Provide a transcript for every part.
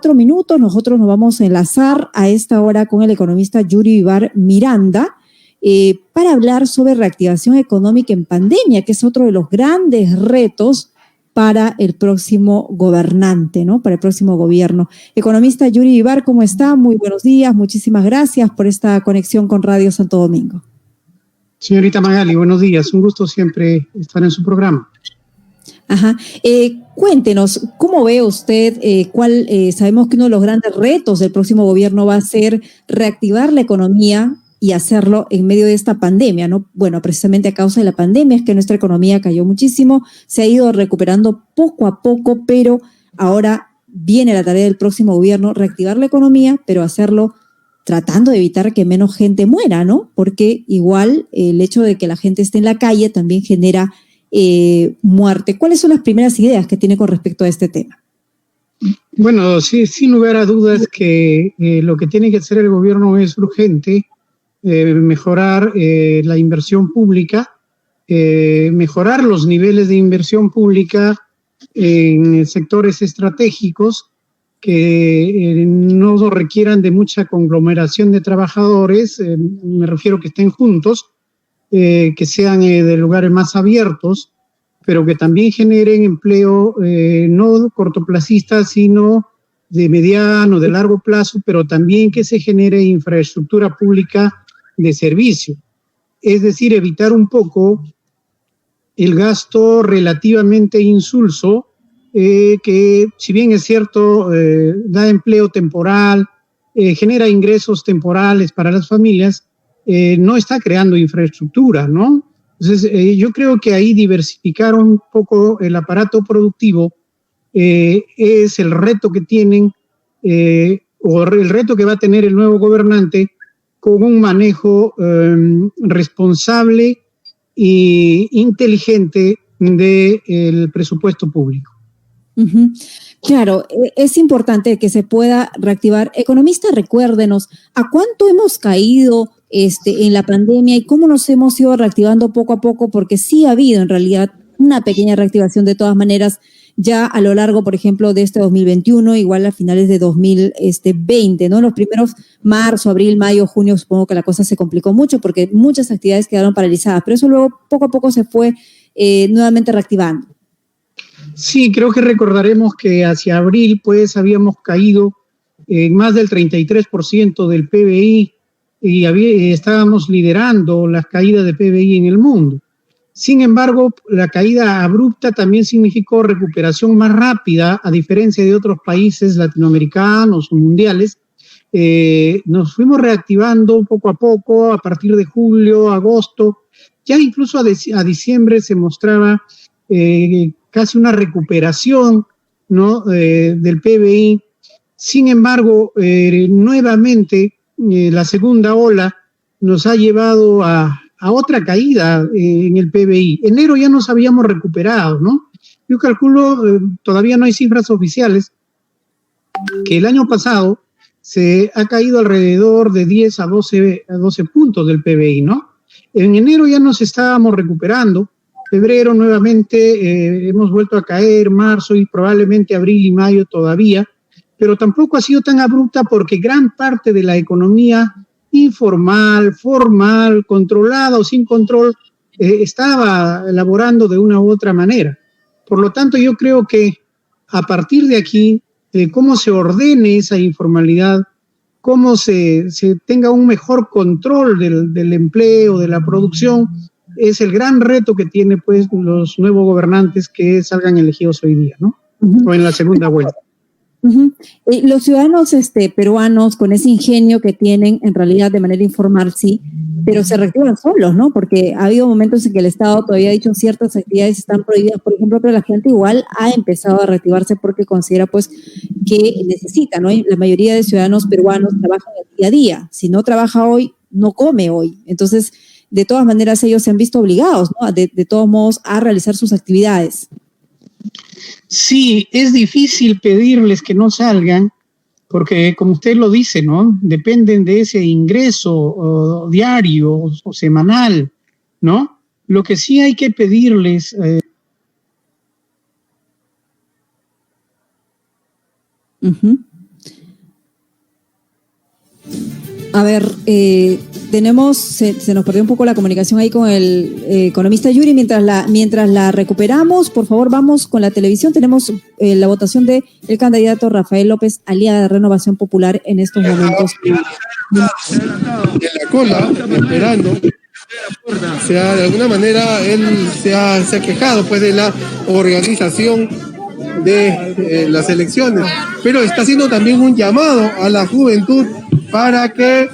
4 minutos, nosotros nos vamos a enlazar a esta hora con el economista Yuri Vivar Miranda para hablar sobre reactivación económica en pandemia, que es otro de los grandes retos para el próximo gobernante, ¿no? Para el próximo gobierno. Economista Yuri Vivar, ¿cómo está? Muy buenos días, muchísimas gracias por esta conexión con Radio Santo Domingo. Señorita Magali, buenos días, un gusto siempre estar en su programa. Ajá. Cuéntenos, ¿cómo ve usted sabemos que uno de los grandes retos del próximo gobierno va a ser reactivar la economía y hacerlo en medio de esta pandemia, ¿no? Bueno, precisamente a causa de la pandemia es que nuestra economía cayó muchísimo, se ha ido recuperando poco a poco, pero ahora viene la tarea del próximo gobierno, reactivar la economía, pero hacerlo tratando de evitar que menos gente muera, ¿no? Porque igual el hecho de que la gente esté en la calle también genera muerte. ¿Cuáles son las primeras ideas que tiene con respecto a este tema? Bueno, sí, sin lugar a dudas que lo que tiene que hacer el gobierno es urgente, mejorar la inversión pública, mejorar los niveles de inversión pública en sectores estratégicos que no requieran de mucha conglomeración de trabajadores, me refiero que estén juntos, que sean de lugares más abiertos, pero que también generen empleo no cortoplacista, sino de mediano, de largo plazo, pero también que se genere infraestructura pública de servicio. Es decir, evitar un poco el gasto relativamente insulso, que si bien es cierto, da empleo temporal, genera ingresos temporales para las familias, no está creando infraestructura, ¿no? Entonces, yo creo que ahí diversificar un poco el aparato productivo es el reto que tienen, o el reto que va a tener el nuevo gobernante con un manejo responsable e inteligente del presupuesto público. Uh-huh. Claro, es importante que se pueda reactivar. Economista, recuérdenos, ¿a cuánto hemos caído en la pandemia y cómo nos hemos ido reactivando poco a poco? Porque sí ha habido en realidad una pequeña reactivación de todas maneras ya a lo largo, por ejemplo, de este 2021, igual a finales de 2020, ¿no? Los primeros marzo, abril, mayo, junio, supongo que la cosa se complicó mucho porque muchas actividades quedaron paralizadas, pero eso luego poco a poco se fue nuevamente reactivando. Sí, creo que recordaremos que hacia abril pues habíamos caído en más del 33% del PBI y estábamos liderando las caídas de PBI en el mundo. Sin embargo, la caída abrupta también significó recuperación más rápida, a diferencia de otros países latinoamericanos o mundiales. Nos fuimos reactivando poco a poco a partir de julio, agosto, ya incluso a diciembre se mostraba casi una recuperación, ¿no? Del PBI. Sin embargo, nuevamente la segunda ola nos ha llevado a otra caída en el PBI. Enero ya nos habíamos recuperado, ¿no? Yo calculo, todavía no hay cifras oficiales, que el año pasado se ha caído alrededor de 10 a 12 puntos del PBI, ¿no? En enero ya nos estábamos recuperando, febrero nuevamente hemos vuelto a caer, marzo y probablemente abril y mayo todavía, pero tampoco ha sido tan abrupta porque gran parte de la economía informal, formal, controlada o sin control, estaba elaborando de una u otra manera. Por lo tanto, yo creo que a partir de aquí, cómo se ordene esa informalidad, cómo se tenga un mejor control del empleo, de la producción, es el gran reto que tiene pues los nuevos gobernantes que salgan elegidos hoy día, ¿no? Uh-huh. O en la segunda vuelta. Uh-huh. Los ciudadanos peruanos, con ese ingenio que tienen, en realidad de manera informal, sí, pero se reactivan solos, ¿no? Porque ha habido momentos en que el Estado todavía ha dicho ciertas actividades están prohibidas, por ejemplo, pero la gente igual ha empezado a reactivarse porque considera, pues, que necesita, ¿no? Y la mayoría de ciudadanos peruanos trabajan el día a día. Si no trabaja hoy, no come hoy. Entonces, de todas maneras, ellos se han visto obligados, ¿no? De todos modos, a realizar sus actividades. Sí, es difícil pedirles que no salgan, porque como usted lo dice, ¿no? Dependen de ese ingreso diario o semanal, ¿no? Lo que sí hay que pedirles uh-huh. A ver, se nos perdió un poco la comunicación ahí con el economista Yuri. Mientras la recuperamos, por favor, vamos con la televisión. Tenemos la votación de el candidato Rafael López Aliaga de Renovación Popular en estos momentos. En la cola, esperando. O sea, de alguna manera él se ha quejado pues de la organización de las elecciones, pero está haciendo también un llamado a la juventud para que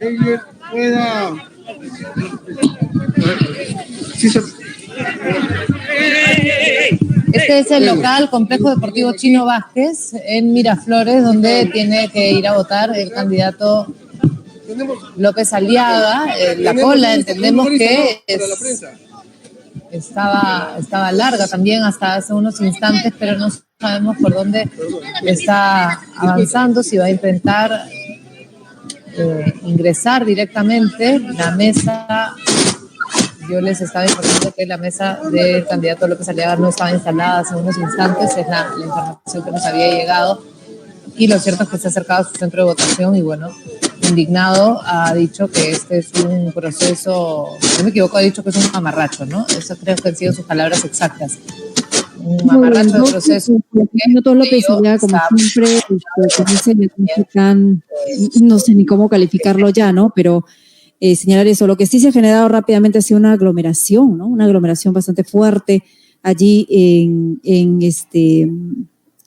ella pueda... Este es el local Complejo Deportivo Chino Vázquez en Miraflores, donde tiene que ir a votar el candidato López Aliaga. La cola, entendemos que estaba larga también hasta hace unos instantes, pero no sabemos por dónde está avanzando, si va a intentar ingresar directamente. La mesa, yo les estaba informando que la mesa del candidato López Aliaga no estaba instalada hace unos instantes, es la información que nos había llegado, y lo cierto es que se ha acercado a su centro de votación y bueno, indignado, ha dicho que este es un proceso, si no me equivoco, ha dicho que es un mamarracho, ¿no? Eso creo que han sido sus palabras exactas. Un mamarracho de proceso. Todo López Aliaga, como siempre, no sé ni cómo calificarlo ya, ¿no? Pero señalar eso, lo que sí se ha generado rápidamente ha sido una aglomeración, ¿no? Una aglomeración bastante fuerte allí en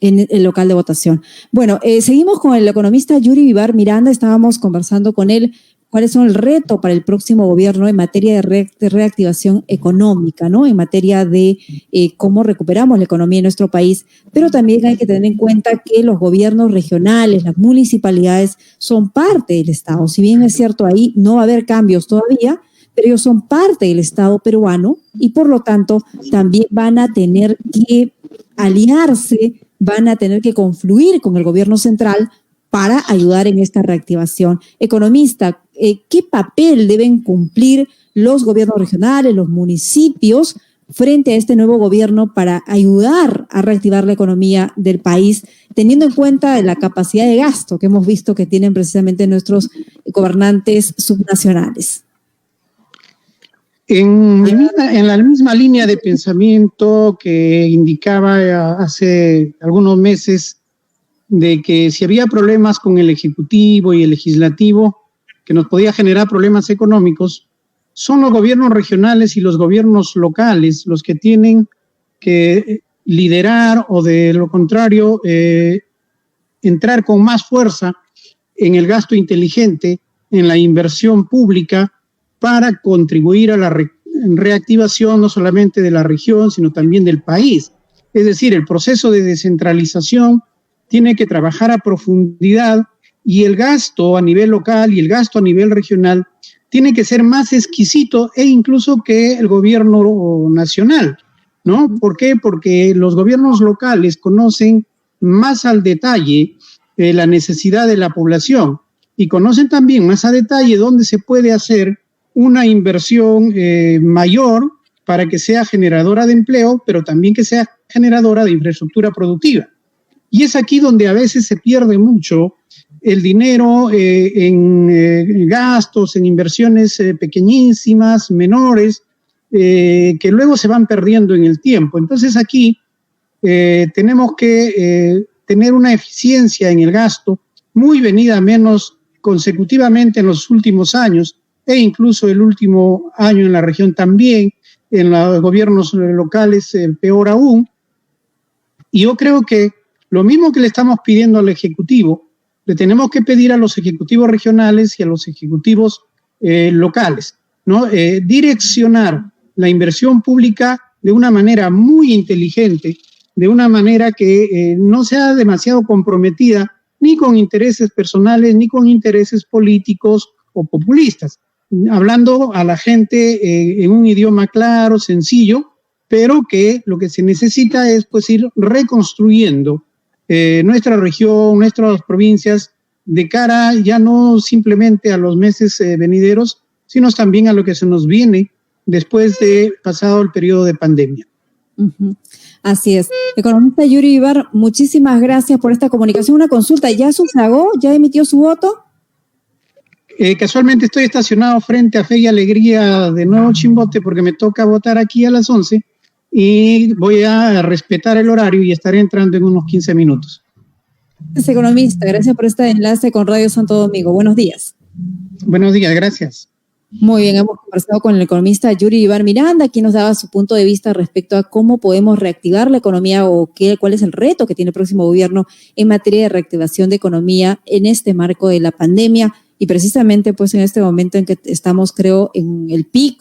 el local de votación. Bueno, seguimos con el economista Yuri Vivar Miranda. Estábamos conversando con él cuáles son el reto para el próximo gobierno en materia de reactivación económica, ¿no? En materia de cómo recuperamos la economía en nuestro país, pero también hay que tener en cuenta que los gobiernos regionales, las municipalidades son parte del Estado. Si bien es cierto, ahí no va a haber cambios todavía, pero ellos son parte del Estado peruano y por lo tanto también van a tener que aliarse, van a tener que confluir con el gobierno central para ayudar en esta reactivación. Economista, ¿qué papel deben cumplir los gobiernos regionales, los municipios, frente a este nuevo gobierno para ayudar a reactivar la economía del país, teniendo en cuenta la capacidad de gasto que hemos visto que tienen precisamente nuestros gobernantes subnacionales? En la misma línea de pensamiento que indicaba hace algunos meses de que si había problemas con el Ejecutivo y el Legislativo que nos podía generar problemas económicos, son los gobiernos regionales y los gobiernos locales los que tienen que liderar o de lo contrario entrar con más fuerza en el gasto inteligente, en la inversión pública, para contribuir a la reactivación no solamente de la región, sino también del país. Es decir, el proceso de descentralización tiene que trabajar a profundidad y el gasto a nivel local y el gasto a nivel regional tiene que ser más exquisito e incluso que el gobierno nacional, ¿no? ¿Por qué? Porque los gobiernos locales conocen más al detalle la necesidad de la población y conocen también más a detalle dónde se puede hacer una inversión mayor para que sea generadora de empleo, pero también que sea generadora de infraestructura productiva. Y es aquí donde a veces se pierde mucho el dinero en gastos, en inversiones pequeñísimas, menores, que luego se van perdiendo en el tiempo. Entonces aquí tenemos que tener una eficiencia en el gasto muy venida menos consecutivamente en los últimos años, e incluso el último año en la región también, en los gobiernos locales peor aún. Y yo creo que lo mismo que le estamos pidiendo al Ejecutivo, le tenemos que pedir a los ejecutivos regionales y a los ejecutivos locales, ¿no? Direccionar la inversión pública de una manera muy inteligente, de una manera que no sea demasiado comprometida ni con intereses personales, ni con intereses políticos o populistas, hablando a la gente en un idioma claro, sencillo, pero que lo que se necesita es pues ir reconstruyendo nuestra región, nuestras provincias, de cara ya no simplemente a los meses venideros, sino también a lo que se nos viene después de pasado el periodo de pandemia. Uh-huh. Así es. Economista Yuri Vivar, muchísimas gracias por esta comunicación. Una consulta, ¿ya sufragó? ¿Ya emitió su voto? Casualmente estoy estacionado frente a Fe y Alegría de Nuevo Chimbote porque me toca votar aquí a las 11 y voy a respetar el horario y estaré entrando en unos 15 minutos. Economista, gracias por este enlace con Radio Santo Domingo. Buenos días. Buenos días, gracias. Muy bien, hemos conversado con el economista Yuri Ibar Miranda, quien nos daba su punto de vista respecto a cómo podemos reactivar la economía o cuál es el reto que tiene el próximo gobierno en materia de reactivación de economía en este marco de la pandemia y precisamente pues en este momento en que estamos, creo, en el pico